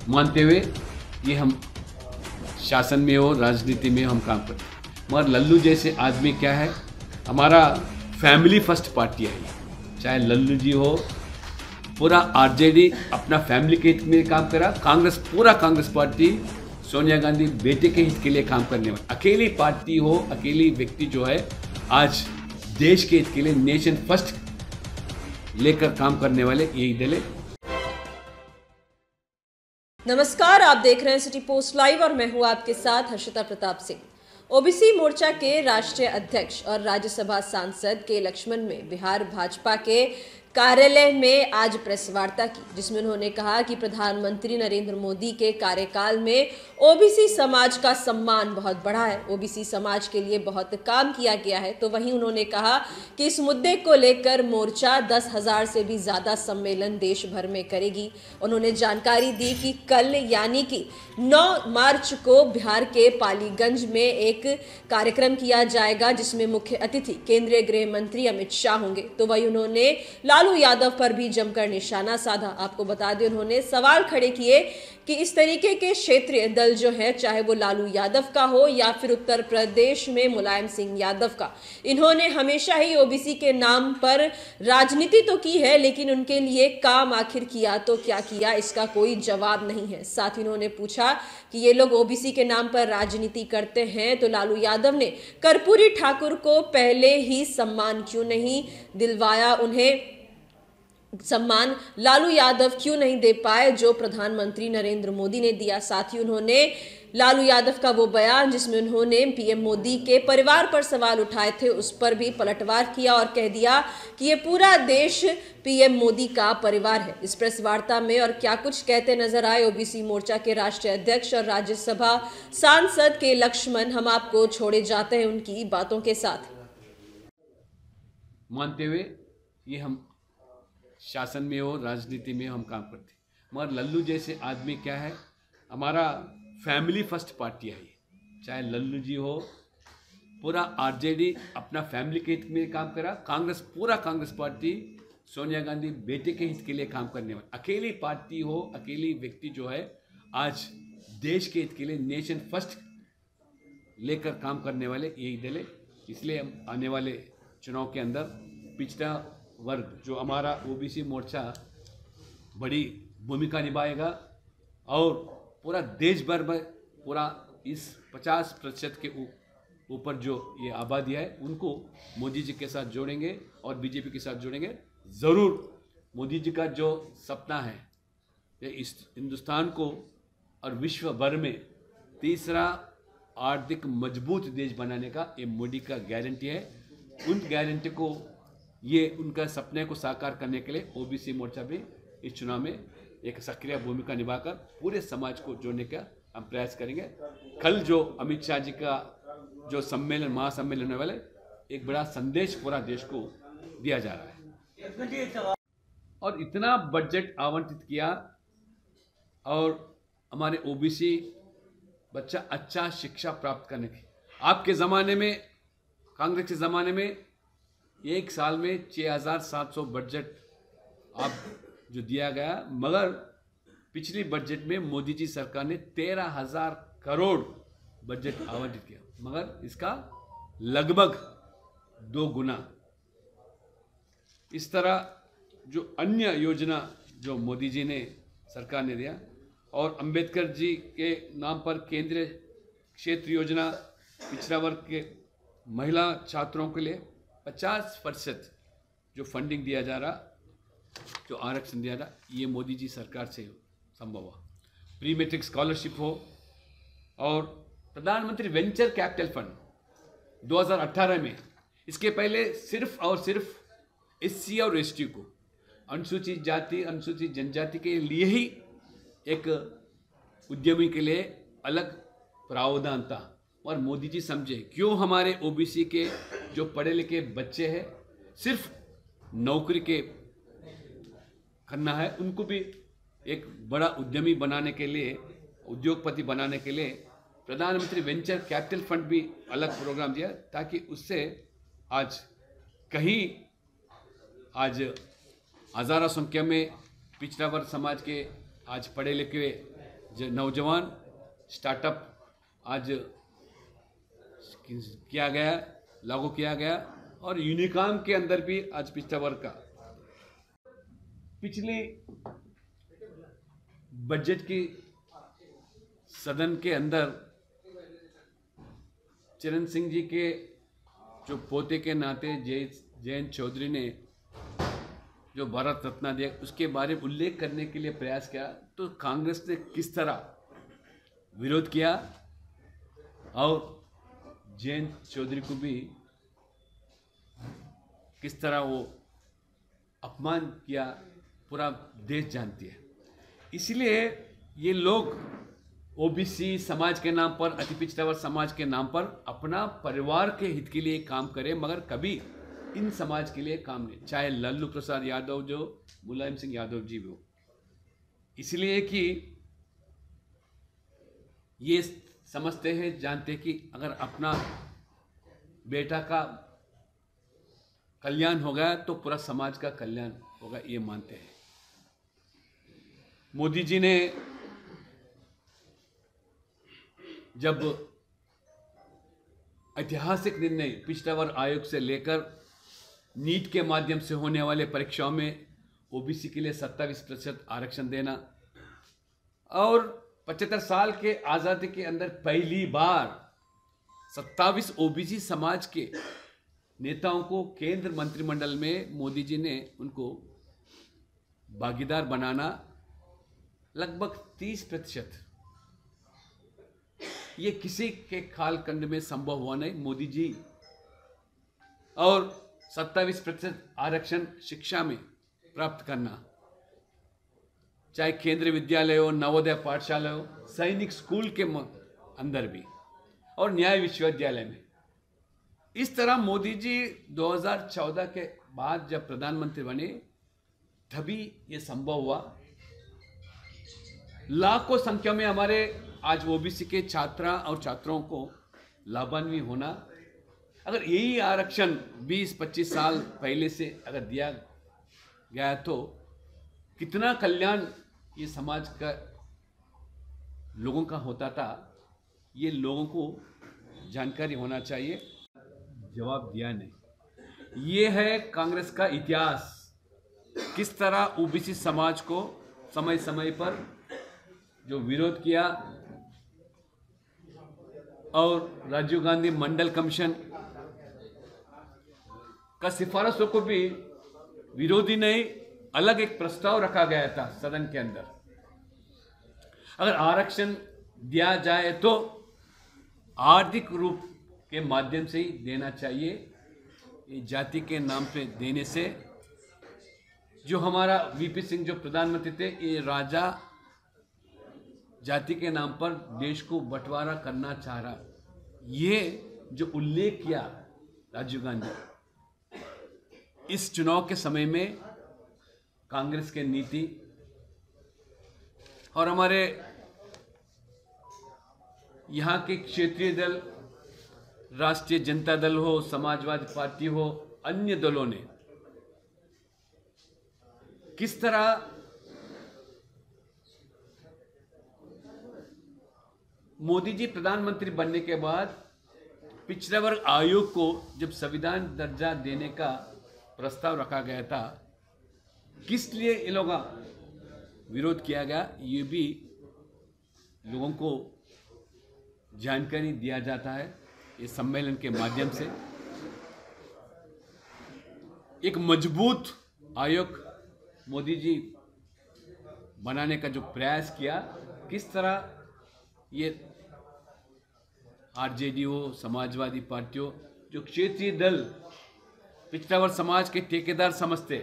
मानते हुए ये हम शासन में हो, राजनीति में हम काम करते हैं। मगर लल्लू जैसे आदमी क्या है, हमारा फैमिली फर्स्ट पार्टी है ये। चाहे लल्लू जी हो, पूरा आरजेडी अपना फैमिली के हित में काम करा, पूरा कांग्रेस पार्टी सोनिया गांधी बेटे के हित के लिए काम करने वाली अकेली पार्टी हो, अकेली व्यक्ति जो है आज देश के हित के लिए नेशन फर्स्ट लेकर काम करने वाले यही दल है। नमस्कार, आप देख रहे हैं सिटी पोस्ट लाइव और मैं हूं आपके साथ हर्षिता प्रताप सिंह। ओबीसी मोर्चा के राष्ट्रीय अध्यक्ष और राज्यसभा सांसद के लक्ष्मण में बिहार भाजपा के कार्यालय में आज प्रेस वार्ता की, जिसमें उन्होंने कहा कि प्रधानमंत्री नरेंद्र मोदी के कार्यकाल में ओबीसी समाज का सम्मान बहुत बढ़ा है, ओबीसी समाज के लिए बहुत काम किया गया है। तो वहीं उन्होंने कहा कि इस मुद्दे को लेकर मोर्चा 10,000 से भी ज्यादा सम्मेलन देश भर में करेगी। उन्होंने जानकारी दी कि कल यानी कि 9 मार्च को बिहार के पालीगंज में एक कार्यक्रम किया जाएगा, जिसमें मुख्य अतिथि केंद्रीय गृह मंत्री अमित शाह होंगे। तो वही उन्होंने लालू यादव पर भी जमकर निशाना साधा। आपको बता दें, उन्होंने सवाल खड़े किए कि इस तरीके के क्षेत्रीय दल जो है, चाहे वो लालू यादव का हो या फिर उत्तर प्रदेश में मुलायम सिंह यादव का, इन्होंने हमेशा ही ओबीसी के नाम पर राजनीति तो की है, लेकिन उनके लिए काम आखिर किया तो क्या किया, इसका कोई जवाब नहीं है। साथ ही उन्होंने पूछा कि ये लोग ओबीसी के नाम पर राजनीति करते हैं तो लालू यादव ने कर्पूरी ठाकुर को पहले ही सम्मान क्यों नहीं दिलवाया, उन्हें सम्मान लालू यादव क्यों नहीं दे पाए जो प्रधानमंत्री नरेंद्र मोदी ने दिया। साथ ही उन्होंने लालू यादव का वो बयान जिसमें उन्होंने पीएम मोदी के परिवार पर सवाल उठाए थे, उस पर भी पलटवार किया और कह दिया कि ये पूरा देश पीएम मोदी का परिवार है। इस प्रेस वार्ता में और क्या कुछ कहते नजर आए ओबीसी मोर्चा के राष्ट्रीय अध्यक्ष और राज्यसभा सांसद के लक्ष्मण, हम आपको छोड़े जाते हैं उनकी बातों के साथ। मानते हुए ये हम शासन में हो, राजनीति में हम काम करते हैं। मगर लल्लू जैसे आदमी क्या है, हमारा फैमिली फर्स्ट पार्टी है ये। चाहे लल्लू जी हो, पूरा आरजेडी अपना फैमिली के हित में काम करा, पूरा कांग्रेस पार्टी सोनिया गांधी बेटे के हित के लिए काम करने वाली अकेली पार्टी हो, अकेली व्यक्ति जो है आज देश के हित के लिए नेशन फर्स्ट लेकर काम करने वाले यही दल है। इसलिए हम आने वाले चुनाव के अंदर पिछड़ा वर्ग जो हमारा ओबीसी मोर्चा बड़ी भूमिका निभाएगा और पूरा देश भर में पूरा इस 50% के ऊपर जो ये आबादी है उनको मोदी जी के साथ जोड़ेंगे और बीजेपी के साथ जोड़ेंगे। ज़रूर मोदी जी का जो सपना है ये इस हिंदुस्तान को और विश्व भर में तीसरा आर्थिक मजबूत देश बनाने का ये मोदी का गारंटी है। उन गारंटी को ये उनका सपने को साकार करने के लिए ओबीसी मोर्चा भी इस चुनाव में एक सक्रिय भूमिका निभाकर पूरे समाज को जोड़ने का हम प्रयास करेंगे। कल जो अमित शाह जी का जो महासम्मेलन होने वाले, एक बड़ा संदेश पूरा देश को दिया जा रहा है और इतना बजट आवंटित किया और हमारे ओबीसी बच्चा अच्छा शिक्षा प्राप्त करने की। आपके ज़माने में, कांग्रेस के ज़माने में एक साल में 6,700 बजट आप जो दिया गया, मगर पिछली बजट में मोदी जी सरकार ने 13,000 करोड़ बजट आवंटित किया, मगर इसका लगभग 2 गुना। इस तरह जो अन्य योजना जो मोदी जी ने सरकार ने दिया और अंबेडकर जी के नाम पर केंद्रीय क्षेत्र योजना, पिछड़ा वर्ग के महिला छात्रों के लिए 50% जो फंडिंग दिया जा रहा, जो आरक्षण दिया रहा, ये मोदी जी सरकार से संभव हुआ। प्री मैट्रिक स्कॉलरशिप हो और प्रधानमंत्री वेंचर कैपिटल फंड 2018 में, इसके पहले सिर्फ और सिर्फ एससी और एसटी को, अनुसूचित जाति अनुसूचित जनजाति के लिए ही एक उद्यमी के लिए अलग प्रावधान था। और मोदी जी समझे क्यों हमारे ओबीसी के जो पढ़े लिखे बच्चे हैं सिर्फ नौकरी के करना है, उनको भी एक बड़ा उद्यमी बनाने के लिए, उद्योगपति बनाने के लिए प्रधानमंत्री वेंचर कैपिटल फंड भी अलग प्रोग्राम दिया, ताकि उससे आज कहीं हजारों संख्या में पिछड़ा वर्ग समाज के आज पढ़े लिखे नौजवान स्टार्टअप आज किया गया, लागू किया गया, और यूनिकॉर्न के अंदर भी आज पिछड़ा वर्ग का पिछली बजट की सदन के अंदर चरण सिंह जी के जो पोते के नाते जयंत चौधरी ने जो भारत रत्न दिया, उसके बारे में उल्लेख करने के लिए प्रयास किया, तो कांग्रेस ने किस तरह विरोध किया और जयंत चौधरी को भी किस तरह वो अपमान किया, पूरा देश जानती है। इसलिए ये लोग ओबीसी समाज के नाम पर, अति पिछड़ा वर्ग समाज के नाम पर अपना परिवार के हित के लिए काम करें, मगर कभी इन समाज के लिए काम नहीं, चाहे लल्लू प्रसाद यादव जो मुलायम सिंह यादव जी हो। इसलिए कि ये समझते हैं, जानते हैं कि अगर अपना बेटा का कल्याण हो गया तो पूरा समाज का कल्याण होगा, ये मानते हैं। मोदी जी ने जब ऐतिहासिक निर्णय पिछड़ा वर्ग आयोग से लेकर नीट के माध्यम से होने वाले परीक्षाओं में ओबीसी के लिए 27% आरक्षण देना और 75 साल के आज़ादी के अंदर पहली बार 27 ओबीसी समाज के नेताओं को केंद्र मंत्रिमंडल में मोदी जी ने उनको भागीदार बनाना, लगभग 30%। ये किसी के कालखंड में संभव हुआ नहीं। मोदी जी और 27% आरक्षण शिक्षा में प्राप्त करना, चाहे केंद्रीय विद्यालय हो, नवोदय पाठशाला हो, सैनिक स्कूल के अंदर भी, और न्याय विश्वविद्यालय में। इस तरह मोदी जी 2014 के बाद जब प्रधानमंत्री बने तभी ये संभव हुआ। लाखों संख्या में हमारे आज ओबीसी के छात्रा और छात्रों को लाभान्वित होना, अगर यही आरक्षण 20-25 साल पहले से अगर दिया गया तो कितना कल्याण ये समाज का लोगों का होता था, ये लोगों को जानकारी होना चाहिए। जवाब दिया नहीं। ये है कांग्रेस का इतिहास, किस तरह ओबीसी समाज को समय समय पर जो विरोध किया, और राजीव गांधी मंडल कमीशन का सिफारिशों को भी विरोधी नहीं, अलग एक प्रस्ताव रखा गया था सदन के अंदर। अगर आरक्षण दिया जाए तो आर्थिक रूप के माध्यम से ही देना चाहिए। ये जाति के नाम पे देने से, जो हमारा वीपी सिंह जो प्रधानमंत्री थे, ये राजा जाति के नाम पर देश को बंटवारा करना चाह रहा, ये जो उल्लेख किया राजीव गांधी, इस चुनाव के समय में कांग्रेस के नीति और हमारे यहाँ के क्षेत्रीय दल, राष्ट्रीय जनता दल हो, समाजवादी पार्टी हो, अन्य दलों ने किस तरह मोदी जी प्रधानमंत्री बनने के बाद पिछड़ा वर्ग आयोग को जब संविधान दर्जा देने का प्रस्ताव रखा गया था, किस लिए ये लोगों का विरोध किया गया, ये भी लोगों को जानकारी दिया जाता है इस सम्मेलन के माध्यम से। एक मजबूत आयोग मोदी जी बनाने का जो प्रयास किया, किस तरह ये आरजेडी हो, समाजवादी पार्टी हो, जो क्षेत्रीय दल पिछड़ा वर्ग समाज के ठेकेदार समझते,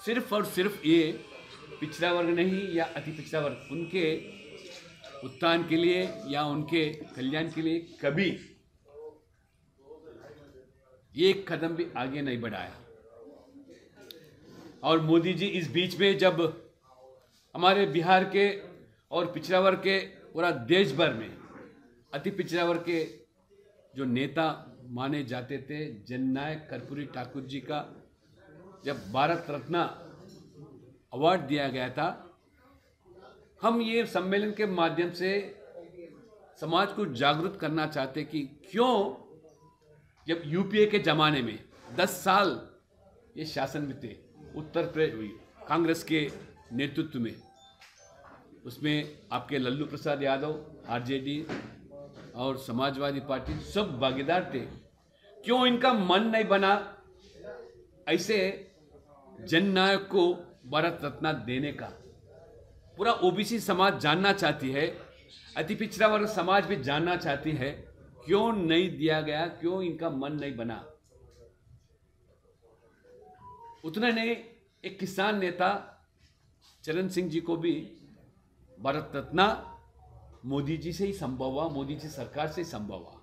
सिर्फ और सिर्फ ये पिछड़ा वर्ग नहीं या अति पिछड़ा वर्ग, उनके उत्थान के लिए या उनके कल्याण के लिए कभी एक कदम भी आगे नहीं बढ़ाया। और मोदी जी इस बीच में जब हमारे बिहार के और पिछड़ा वर्ग के पूरा देश भर में अति पिछड़ा वर्ग के जो नेता माने जाते थे, जननायक कर्पूरी ठाकुर जी का जब भारत रत्न अवार्ड दिया गया था, हम ये सम्मेलन के माध्यम से समाज को जागरूक करना चाहते कि क्यों जब यूपीए के ज़माने में 10 साल ये शासन में थे उत्तर प्रदेश कांग्रेस के नेतृत्व में, उसमें आपके लल्लू प्रसाद यादव, आरजेडी और समाजवादी पार्टी सब भागीदार थे, क्यों इनका मन नहीं बना ऐसे जननायक को भारत रत्न देने का? पूरा ओबीसी समाज जानना चाहती है, अति पिछड़ा वर्ग समाज भी जानना चाहती है, क्यों नहीं दिया गया, क्यों इनका मन नहीं बना? उतने ने एक किसान नेता चरण सिंह जी को भी भारत रत्न मोदी जी से ही संभव हुआ, मोदी जी सरकार से ही संभव हुआ।